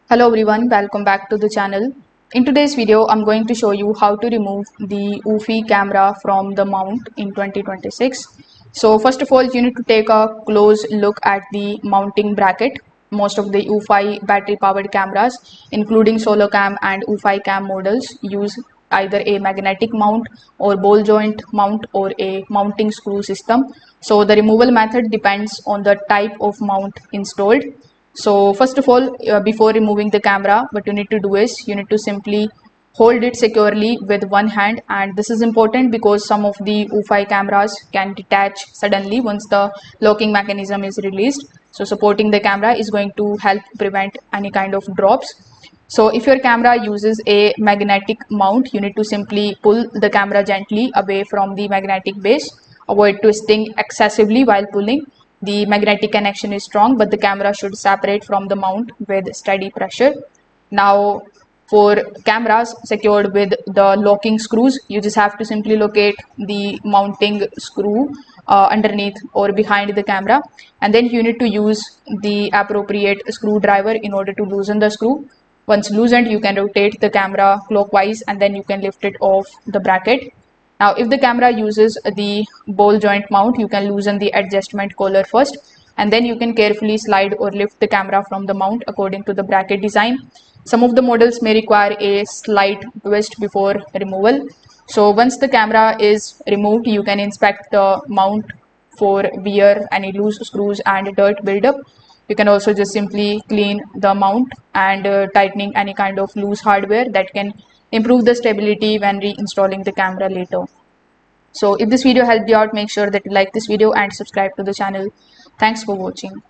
Hello everyone, welcome back to the channel. In today's video, I'm going to show you how to remove the Eufy camera from the mount in 2026. So first of all, you need to take a close look at the mounting bracket. Most of the Eufy battery powered cameras, including solo cam and Eufy cam models, use either a magnetic mount or ball joint mount or a mounting screw system. So the removal method depends on the type of mount installed. So first of all, before removing the camera, what you need to do is you need to simply hold it securely with one hand, and this is important because some of the Eufy cameras can detach suddenly once the locking mechanism is released. So supporting the camera is going to help prevent any kind of drops. So if your camera uses a magnetic mount, you need to simply pull the camera gently away from the magnetic base. Avoid twisting excessively while pulling. The magnetic connection is strong, but the camera should separate from the mount with steady pressure. Now, for cameras secured with the locking screws, you just have to simply locate the mounting screw underneath or behind the camera, and then you need to use the appropriate screwdriver in order to loosen the screw. Once loosened, you can rotate the camera clockwise and then you can lift it off the bracket. Now, if the camera uses the ball joint mount, you can loosen the adjustment collar first, and then you can carefully slide or lift the camera from the mount according to the bracket design. Some of the models may require a slight twist before removal. So once the camera is removed, you can inspect the mount for wear, any loose screws and dirt buildup. You can also just simply clean the mount and tightening any kind of loose hardware that can improve the stability when reinstalling the camera later. So if this video helped you out, make sure that you like this video and subscribe to the channel. Thanks for watching.